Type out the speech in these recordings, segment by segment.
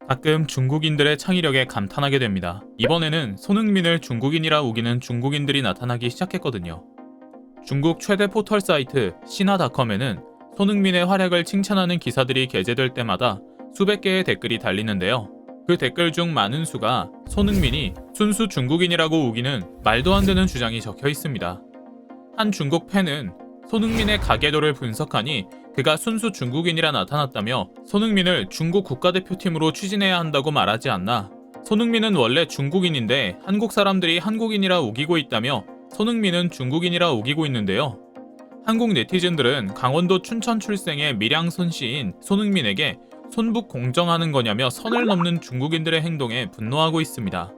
가끔 중국인들의 창의력에 감탄하게 됩니다. 이번에는 손흥민을 중국인이라 우기는 중국인들이 나타나기 시작했거든요. 중국 최대 포털 사이트 신화닷컴에는 손흥민의 활약을 칭찬하는 기사들이 게재될 때마다 수백 개의 댓글이 달리는데요. 그 댓글 중 많은 수가 손흥민이 순수 중국인이라고 우기는 말도 안 되는 주장이 적혀 있습니다. 한 중국 팬은 손흥민의 가계도를 분석하니 그가 순수 중국인이라 나타났다며 손흥민을 중국 국가대표팀으로 추진해야 한다고 말하지 않나. 손흥민은 원래 중국인인데 한국 사람들이 한국인이라 우기고 있다며 손흥민은 중국인이라 우기고 있는데요. 한국 네티즌들은 강원도 춘천 출생의 밀양 손씨인 손흥민에게 손북 공정하는 거냐며 선을 넘는 중국인들의 행동에 분노하고 있습니다.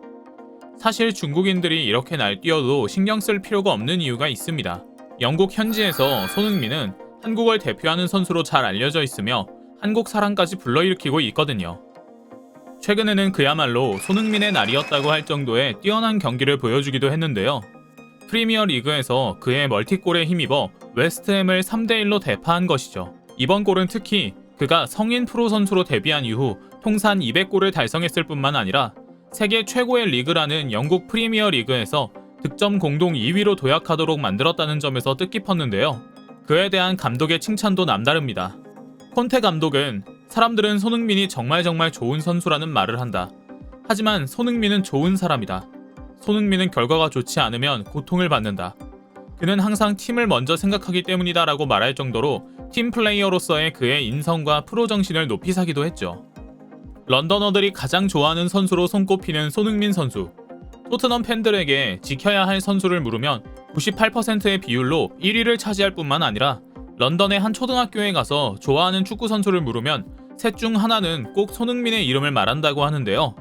사실 중국인들이 이렇게 날뛰어도 신경 쓸 필요가 없는 이유가 있습니다. 영국 현지에서 손흥민은 한국을 대표하는 선수로 잘 알려져 있으며 한국 사랑까지 불러일으키고 있거든요. 최근에는 그야말로 손흥민의 날이었다고 할 정도의 뛰어난 경기를 보여주기도 했는데요. 프리미어 리그에서 그의 멀티골에 힘입어 웨스트햄을 3대1로 대파한 것이죠. 이번 골은 특히 그가 성인 프로 선수로 데뷔한 이후 통산 200골을 달성했을 뿐만 아니라 세계 최고의 리그라는 영국 프리미어 리그에서 득점 공동 2위로 도약하도록 만들었다는 점에서 뜻깊었는데요. 그에 대한 감독의 칭찬도 남다릅니다. 콘테 감독은 사람들은 손흥민이 정말 좋은 선수라는 말을 한다. 하지만 손흥민은 좋은 사람이다. 손흥민은 결과가 좋지 않으면 고통을 받는다. 그는 항상 팀을 먼저 생각하기 때문이다 라고 말할 정도로 팀 플레이어로서의 그의 인성과 프로 정신을 높이 사기도 했죠. 런던어들이 가장 좋아하는 선수로 손꼽히는 손흥민 선수. 토트넘 팬들에게 지켜야 할 선수를 물으면 98%의 비율로 1위를 차지할 뿐만 아니라 런던의 한 초등학교에 가서 좋아하는 축구 선수를 물으면 셋 중 하나는 꼭 손흥민의 이름을 말한다고 하는데요.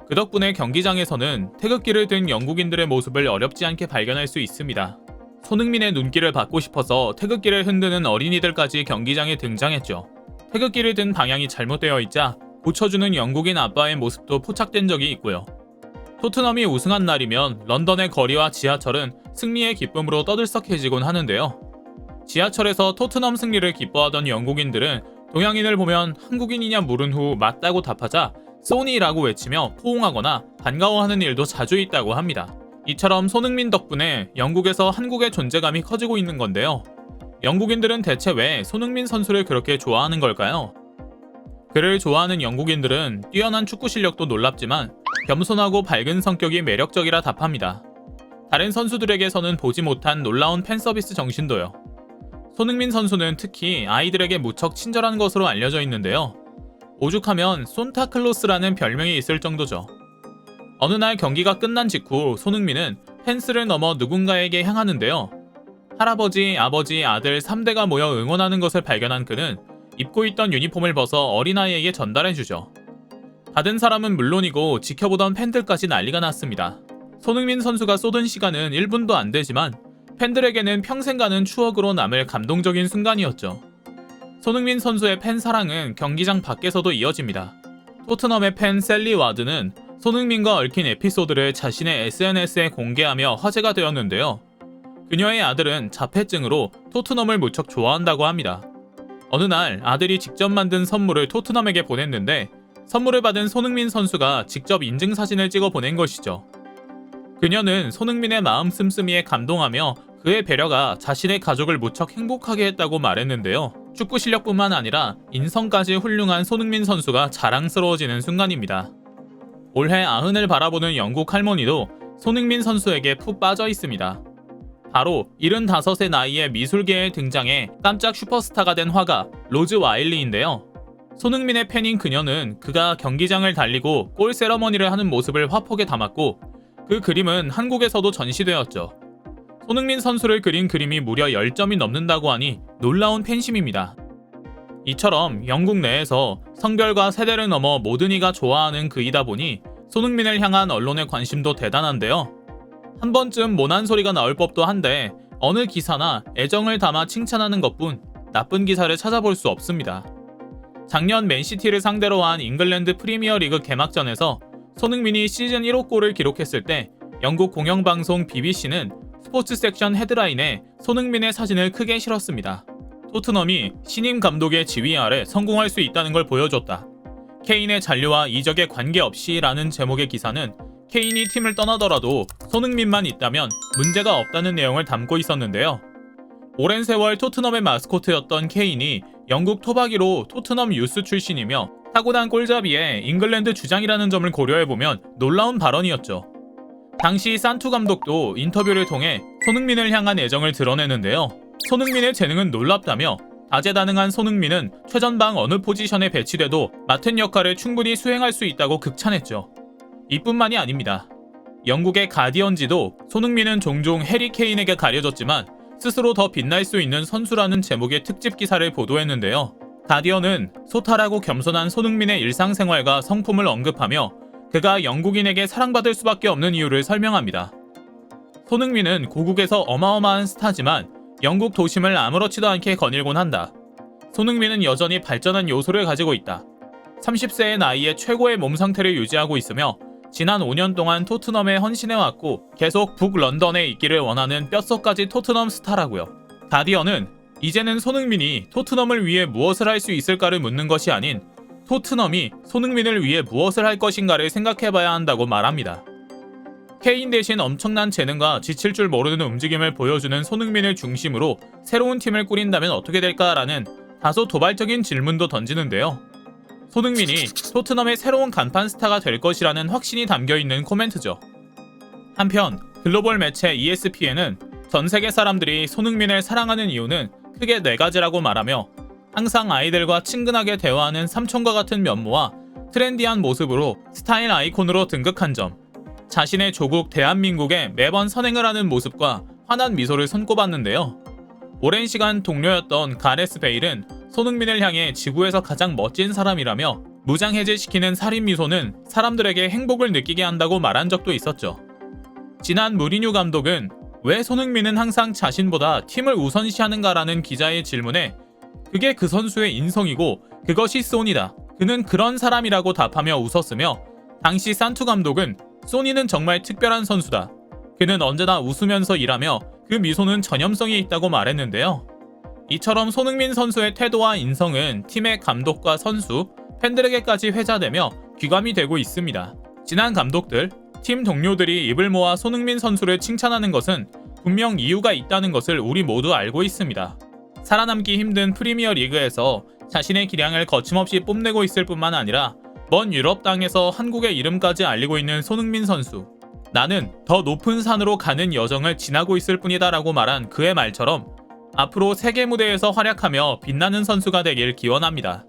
그 덕분에 경기장에서는 태극기를 든 영국인들의 모습을 어렵지 않게 발견할 수 있습니다. 손흥민의 눈길을 받고 싶어서 태극기를 흔드는 어린이들까지 경기장에 등장했죠. 태극기를 든 방향이 잘못되어 있자 고쳐주는 영국인 아빠의 모습도 포착된 적이 있고요. 토트넘이 우승한 날이면 런던의 거리와 지하철은 승리의 기쁨으로 떠들썩해지곤 하는데요. 지하철에서 토트넘 승리를 기뻐하던 영국인들은 동양인을 보면 한국인이냐 물은 후 맞다고 답하자 소니라고 외치며 포옹하거나 반가워하는 일도 자주 있다고 합니다. 이처럼 손흥민 덕분에 영국에서 한국의 존재감이 커지고 있는 건데요. 영국인들은 대체 왜 손흥민 선수를 그렇게 좋아하는 걸까요? 그를 좋아하는 영국인들은 뛰어난 축구 실력도 놀랍지만 겸손하고 밝은 성격이 매력적이라 답합니다. 다른 선수들에게서는 보지 못한 놀라운 팬서비스 정신도요. 손흥민 선수는 특히 아이들에게 무척 친절한 것으로 알려져 있는데요. 오죽하면 손타클로스라는 별명이 있을 정도죠. 어느 날 경기가 끝난 직후 손흥민은 펜스를 넘어 누군가에게 향하는데요. 할아버지, 아버지, 아들 3대가 모여 응원하는 것을 발견한 그는 입고 있던 유니폼을 벗어 어린아이에게 전달해주죠. 받은 사람은 물론이고 지켜보던 팬들까지 난리가 났습니다. 손흥민 선수가 쏟은 시간은 1분도 안 되지만 팬들에게는 평생 가는 추억으로 남을 감동적인 순간이었죠. 손흥민 선수의 팬 사랑은 경기장 밖에서도 이어집니다. 토트넘의 팬 셀리 와드는 손흥민과 얽힌 에피소드를 자신의 SNS에 공개하며 화제가 되었는데요. 그녀의 아들은 자폐증으로 토트넘을 무척 좋아한다고 합니다. 어느 날 아들이 직접 만든 선물을 토트넘에게 보냈는데 선물을 받은 손흥민 선수가 직접 인증사진을 찍어 보낸 것이죠. 그녀는 손흥민의 마음 씀씀이에 감동하며 그의 배려가 자신의 가족을 무척 행복하게 했다고 말했는데요. 축구 실력뿐만 아니라 인성까지 훌륭한 손흥민 선수가 자랑스러워지는 순간입니다. 올해 90을 바라보는 영국 할머니도 손흥민 선수에게 푹 빠져 있습니다. 바로 75의 나이에 미술계에 등장해 깜짝 슈퍼스타가 된 화가 로즈 와일리인데요. 손흥민의 팬인 그녀는 그가 경기장을 달리고 골 세러머니를 하는 모습을 화폭에 담았고 그 그림은 한국에서도 전시되었죠. 손흥민 선수를 그린 그림이 무려 10점이 넘는다고 하니 놀라운 팬심입니다. 이처럼 영국 내에서 성별과 세대를 넘어 모든 이가 좋아하는 그이다 보니 손흥민을 향한 언론의 관심도 대단한데요. 한 번쯤 모난 소리가 나올 법도 한데 어느 기사나 애정을 담아 칭찬하는 것뿐 나쁜 기사를 찾아볼 수 없습니다. 작년 맨시티를 상대로 한 잉글랜드 프리미어리그 개막전에서 손흥민이 시즌 1호 골을 기록했을 때 영국 공영방송 BBC는 스포츠 섹션 헤드라인에 손흥민의 사진을 크게 실었습니다. 토트넘이 신임 감독의 지휘 아래 성공할 수 있다는 걸 보여줬다. 케인의 잔류와 이적에 관계없이 라는 제목의 기사는 케인이 팀을 떠나더라도 손흥민만 있다면 문제가 없다는 내용을 담고 있었는데요. 오랜 세월 토트넘의 마스코트였던 케인이 영국 토박이로 토트넘 유스 출신이며 타고난 골잡이에 잉글랜드 주장이라는 점을 고려해보면 놀라운 발언이었죠. 당시 산투 감독도 인터뷰를 통해 손흥민을 향한 애정을 드러내는데요. 손흥민의 재능은 놀랍다며 다재다능한 손흥민은 최전방 어느 포지션에 배치돼도 맡은 역할을 충분히 수행할 수 있다고 극찬했죠. 이뿐만이 아닙니다. 영국의 가디언지도 손흥민은 종종 해리 케인에게 가려졌지만 스스로 더 빛날 수 있는 선수라는 제목의 특집 기사를 보도했는데요. 가디언은 소탈하고 겸손한 손흥민의 일상생활과 성품을 언급하며 그가 영국인에게 사랑받을 수밖에 없는 이유를 설명합니다. 손흥민은 고국에서 어마어마한 스타지만 영국 도심을 아무렇지도 않게 거닐곤 한다. 손흥민은 여전히 발전한 요소를 가지고 있다. 30세의 나이에 최고의 몸 상태를 유지하고 있으며 지난 5년 동안 토트넘에 헌신해왔고 계속 북런던에 있기를 원하는 뼛속까지 토트넘 스타라고요. 가디언은 이제는 손흥민이 토트넘을 위해 무엇을 할 수 있을까를 묻는 것이 아닌 토트넘이 손흥민을 위해 무엇을 할 것인가를 생각해봐야 한다고 말합니다. 케인 대신 엄청난 재능과 지칠 줄 모르는 움직임을 보여주는 손흥민을 중심으로 새로운 팀을 꾸린다면 어떻게 될까라는 다소 도발적인 질문도 던지는데요. 손흥민이 토트넘의 새로운 간판 스타가 될 것이라는 확신이 담겨있는 코멘트죠. 한편 글로벌 매체 ESPN은 전 세계 사람들이 손흥민을 사랑하는 이유는 크게 4가지라고 말하며 항상 아이들과 친근하게 대화하는 삼촌과 같은 면모와 트렌디한 모습으로 스타일 아이콘으로 등극한 점, 자신의 조국 대한민국에 매번 선행을 하는 모습과 환한 미소를 손꼽았는데요. 오랜 시간 동료였던 가레스 베일은 손흥민을 향해 지구에서 가장 멋진 사람이라며 무장해제시키는 살인 미소는 사람들에게 행복을 느끼게 한다고 말한 적도 있었죠. 지난 무리뉴 감독은 왜 손흥민은 항상 자신보다 팀을 우선시하는가라는 기자의 질문에 그게 그 선수의 인성이고 그것이 소니다. 그는 그런 사람이라고 답하며 웃었으며 당시 산투 감독은 소니는 정말 특별한 선수다. 그는 언제나 웃으면서 일하며 그 미소는 전염성이 있다고 말했는데요. 이처럼 손흥민 선수의 태도와 인성은 팀의 감독과 선수, 팬들에게까지 회자되며 귀감이 되고 있습니다. 지난 감독들, 팀 동료들이 입을 모아 손흥민 선수를 칭찬하는 것은 분명 이유가 있다는 것을 우리 모두 알고 있습니다. 살아남기 힘든 프리미어 리그에서 자신의 기량을 거침없이 뽐내고 있을 뿐만 아니라 먼 유럽 땅에서 한국의 이름까지 알리고 있는 손흥민 선수. 나는 더 높은 산으로 가는 여정을 지나고 있을 뿐이다 라고 말한 그의 말처럼 앞으로 세계 무대에서 활약하며 빛나는 선수가 되길 기원합니다.